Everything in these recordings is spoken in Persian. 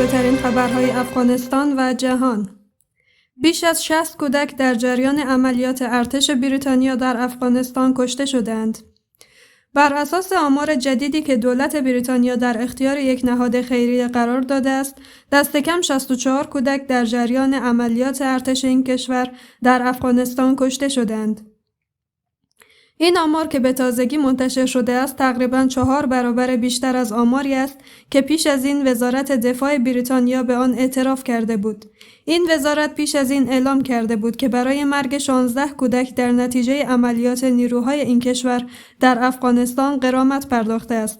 تازه‌ترین خبرهای افغانستان و جهان. بیش از 60 کودک در جریان عملیات ارتش بریتانیا در افغانستان کشته شدند. بر اساس آمار جدیدی که دولت بریتانیا در اختیار یک نهاد خیریه قرار داده است، دست کم 64 کودک در جریان عملیات ارتش این کشور در افغانستان کشته شدند. این آمار که به تازگی منتشر شده است تقریباً 4 برابر بیشتر از آماری است که پیش از این وزارت دفاع بریتانیا به آن اعتراف کرده بود. این وزارت پیش از این اعلام کرده بود که برای مرگ 16 کودک در نتیجه عملیات نیروهای این کشور در افغانستان غرامت پرداخته است.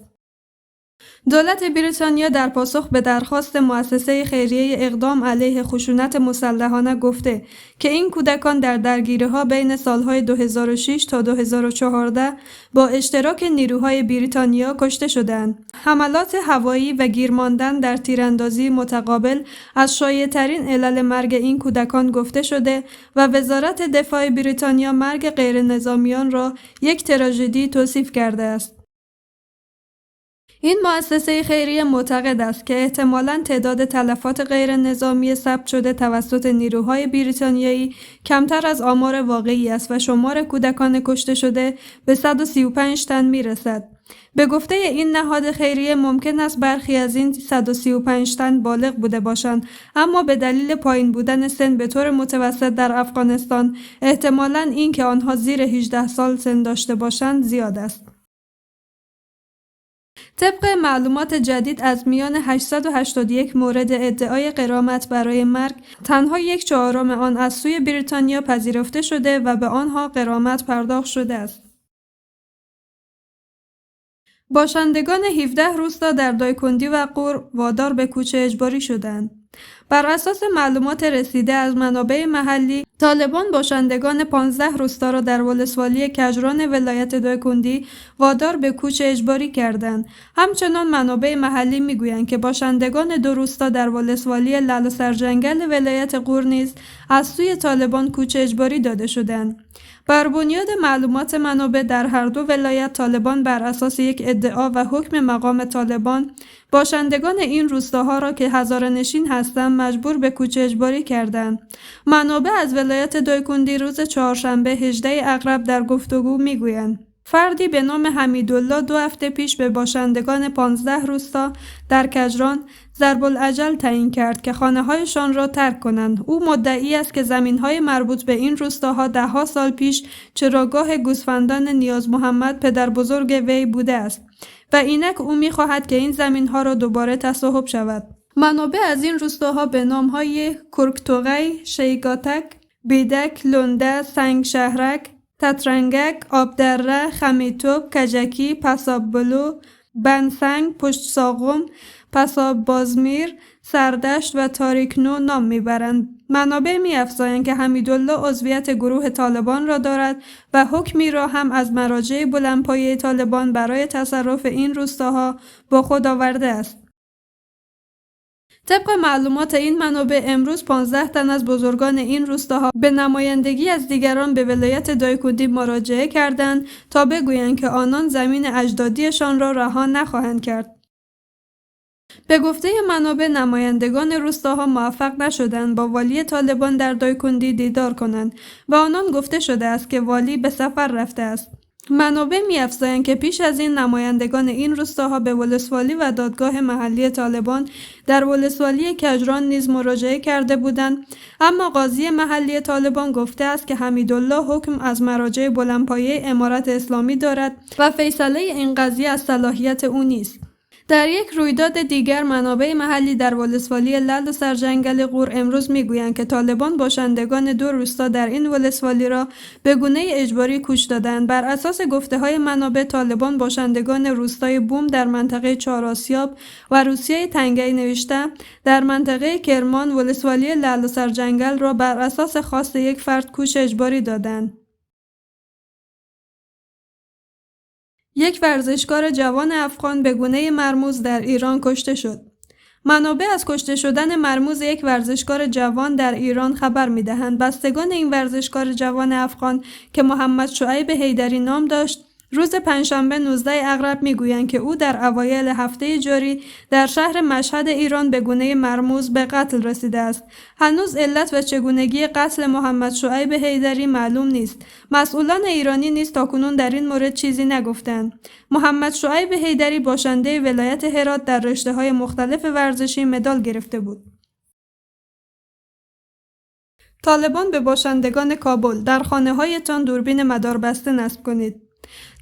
دولت بریتانیا در پاسخ به درخواست مؤسسه خیریه اقدام علیه خشونت مسلحانه گفته که این کودکان در درگیری‌ها بین سالهای 2006 تا 2014 با اشتراک نیروهای بریتانیا کشته شدند. حملات هوایی و گیر ماندن در تیراندازی متقابل از شایع‌ترین علل مرگ این کودکان گفته شده و وزارت دفاع بریتانیا مرگ غیرنظامیان را یک تراژدی توصیف کرده است. این مؤسسه خیریه معتقد است که احتمالاً تعداد تلفات غیر نظامی ثبت شده توسط نیروهای بریتانیایی کمتر از آمار واقعی است و شمار کودکان کشته شده به 135 تن میرسد. به گفته این نهاد خیریه ممکن است برخی از این 135 تن بالغ بوده باشند، اما به دلیل پایین بودن سن به طور متوسط در افغانستان احتمالاً این که آنها زیر 18 سال سن داشته باشند زیاد است. طبق معلومات جدید از میان 881 مورد ادعای غرامت برای مرگ، تنها 1/4 آن از سوی بریتانیا پذیرفته شده و به آنها غرامت پرداخت شده است. باشندگان 17 روستا در دایکندی و غور وادار به کوچ اجباری شدند. بر اساس معلومات رسیده از منابع محلی، طالبان باشندگان 15 روستا را در ولسوالی کجران ولایت دایکندی وادار به کوچ اجباری کردند. همچنان منابع محلی میگویند که باشندگان 2 روستا در ولسوالی لعل و سرجنگل ولایت غور نیز از سوی طالبان کوچ اجباری داده شدند. بر بنیاد معلومات منابع در هر دو ولایت، طالبان بر اساس یک ادعا و حکم مقام طالبان باشندگان این روستاها را که هزاره‌نشین هستند مجبور به کوچ اجباری کردند. منابع از ولایت دایکندی روز چهارشنبه 18 اغرب در گفتگو میگویند فردی به نام حمیدالله 2 هفته پیش به باشندگان 15 روستا در کجران ضرب الاجل تعیین کرد که خانه‌هایشان را ترک کنند. او مدعی است که زمین‌های مربوط به این روستاها 10 سال پیش چراگاه گوسفندان نیاز محمد پدر بزرگ وی بوده است و اینک او می‌خواهد که این زمین‌ها را دوباره تصاحب شود. منابع از این روستاها به نام‌های کرکتوغی، شیگاتک، بیدک، لنده، سنگ شهرک، تترنگک، آبدره، خمیتوب، کجکی، پساب بلو، بنسنگ، پشت ساغم، پساب بازمیر، سردشت و تاریکنو نام میبرند. منابع می‌افزایند که حمیدالله عضویت گروه طالبان را دارد و حکمی را هم از مراجع بلندپایه طالبان برای تصرف این روستاها با خود آورده است. طبق معلومات این منابع امروز 15 تن از بزرگان این روستاها به نمایندگی از دیگران به ولایت دایکندی مراجعه کردند تا بگویند که آنان زمین اجدادیشان را رها نخواهند کرد. به گفته منابع نمایندگان روستاها موفق نشدند با والی طالبان در دایکندی دیدار کنند و آنان گفته شده است که والی به سفر رفته است. منابع می‌افزایند که پیش از این نمایندگان این روستاها به ولسوالی و دادگاه محلی طالبان در ولسوالی کجران نیز مراجعه کرده بودند، اما قاضی محلی طالبان گفته است که حمیدالله حکم از مراجع بلندپایه امارت اسلامی دارد و فیصله این قضیه از صلاحیت او نیست. در یک رویداد دیگر، منابع محلی در ولسوالی لعل و سرجنگل غور امروز میگویند که طالبان باشندگان 2 روستا در این ولسوالی را به گونه اجباری کوچ دادند. بر اساس گفته‌های منابع، طالبان باشندگان روستای بوم در منطقه چهارآسیاب و روسیه تنگی نوشته در منطقه کرمان ولسوالی لعل و سرجنگل را بر اساس خواست یک فرد کوچ اجباری دادند. یک ورزشکار جوان افغان به گونه مرموز در ایران کشته شد. منابع از کشته شدن مرموز یک ورزشکار جوان در ایران خبر می‌دهند. بستگان این ورزشکار جوان افغان که محمد شعیب حیدری نام داشت، روز پنجشنبه 19 اغرب میگویند که او در اوایل هفته جاری در شهر مشهد ایران به گونه مرموز به قتل رسیده است. هنوز علت و چگونگی قتل محمد شعیب حیدری معلوم نیست. مسئولان ایرانی نیز تاکنون در این مورد چیزی نگفتند. محمد شعیب حیدری باشنده ولایت هرات در رشته‌های مختلف ورزشی مدال گرفته بود. طالبان به باشندگان کابل: در خانه‌هایتان دوربین مداربسته نصب کنید.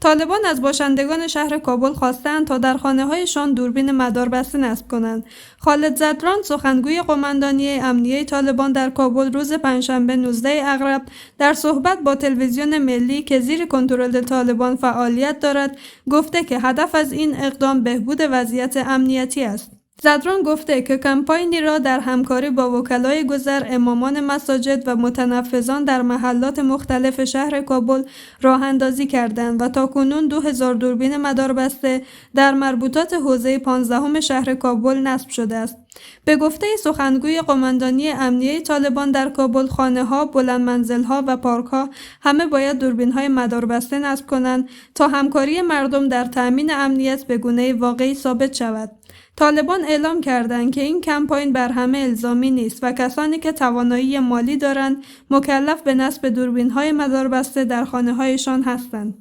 طالبان از باشندگان شهر کابل خواستند تا در خانه‌هایشان دوربین مداربسته نصب کنند. خالد زدران، سخنگوی قماندانی امنیه طالبان در کابل، روز پنجشنبه 19 اغرب در صحبت با تلویزیون ملی که زیر کنترل طالبان فعالیت دارد، گفته که هدف از این اقدام بهبود وضعیت امنیتی است. زدران گفته که کمپاینی را در همکاری با وکلای گذر، امامان مساجد و متنفذان در محلات مختلف شهر کابل راه اندازی کردند و تاکنون 2000 دوربین مداربسته در مربوطات حوزه 15 شهر کابل نصب شده است. به گفته سخنگوی قماندانی امنیه طالبان در کابل، خانه‌ها، بلندمنزل‌ها و پارک‌ها همه باید دوربین‌های مداربسته نصب کنند تا همکاری مردم در تأمین امنیت به گونه واقعی ثابت شود. طالبان اعلام کردند که این کمپاین بر همه الزامی نیست و کسانی که توانایی مالی دارند مکلف به نصب دوربین‌های مداربسته در خانه‌هایشان هستند.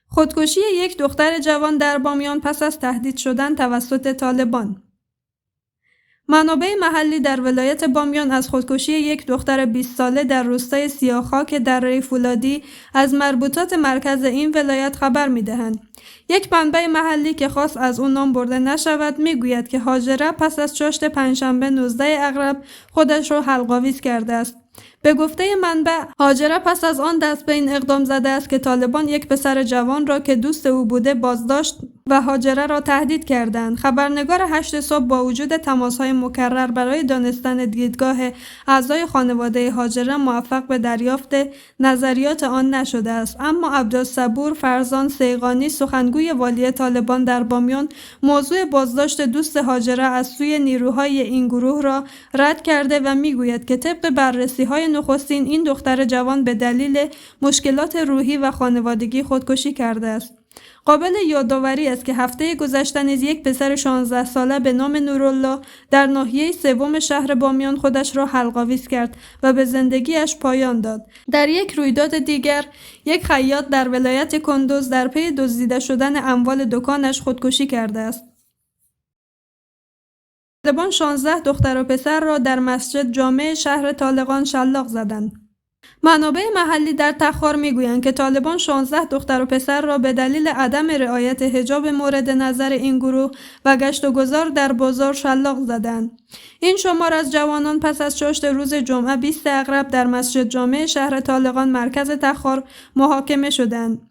خودکشی یک دختر جوان در بامیان پس از تهدید شدن توسط طالبان. منابع محلی در ولایت بامیان از خودکشی یک دختر 20 ساله در روستای سیاخاک دره فولادی از مربوطات مرکز این ولایت خبر می‌دهند. یک منبع محلی که خواست از او نام برده نشود میگوید که هاجره پس از چاشت پنجشنبه 19 اغرب خودش را حلق‌آویز کرده است. به گفته منبع، هاجره پس از آن دست به این اقدام زده است که طالبان یک پسر جوان را که دوست او بوده بازداشت و هاجره را تهدید کردند. خبرنگار 8 صبح با وجود تماس‌های مکرر برای دانستن دیدگاه اعضای خانواده هاجره موفق به دریافت نظریات آن نشده است، اما عبدالصبور فرزان سیغانی، سخنگوی والی طالبان در بامیان، موضوع بازداشت دوست هاجره از سوی نیروهای این گروه را رد کرده و میگوید که طبق بررسی‌های نخستین این دختر جوان به دلیل مشکلات روحی و خانوادگی خودکشی کرده است. قابل یادآوری است که هفته گذشته نیز یک پسر 16 ساله به نام نورالله در ناحیه سوم شهر بامیان خودش را حلق‌آویز کرد و به زندگیش پایان داد. در یک رویداد دیگر، یک خیاط در ولایت کندوز در پی دزدیده شدن اموال دکانش خودکشی کرده است. طالبان 16 دختر و پسر را در مسجد جامع شهر طالقان شلاق زدند. منابع محلی در تخار میگویند که طالبان 16 دختر و پسر را به دلیل عدم رعایت حجاب مورد نظر این گروه و گشت و گذار در بازار شلاق زدند. این شمار از جوانان پس از چاشت روز جمعه 20 اغرب در مسجد جامع شهر طالقان مرکز تخار محاکمه شدند.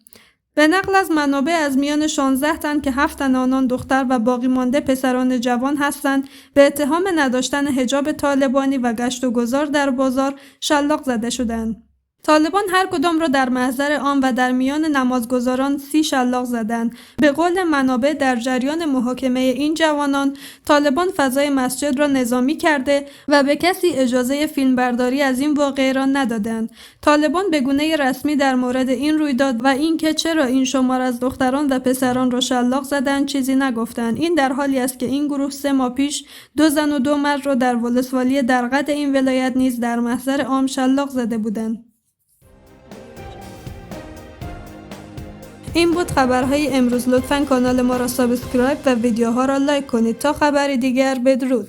به نقل از منابع، از میان 16 تن که 7 تن آنان دختر و باقی مانده پسران جوان هستند، به اتهام نداشتن حجاب طالبانی و گشت و گذار در بازار شلاق زده شدند. طالبان هر کدام را در محضر عام و در میان نمازگزاران 30 شلاق زدند. به قول منابع، در جریان محاکمه این جوانان، طالبان فضای مسجد را نظامی کرده و به کسی اجازه فیلمبرداری از این واقعه را ندادند. طالبان به گونه رسمی در مورد این رویداد و اینکه چرا این شمار از دختران و پسران را شلاق زدند چیزی نگفتند. این در حالی است که این گروه 3 ماه پیش 2 زن و 2 مرد را در ولسوالی درقد این ولایت نیز در محضر عام شلاق زده بودند. این بود خبرهای امروز. لطفاً کانال ما را سابسکرایب و ویدیوها را لایک کنید. تا خبری دیگر، بدرود.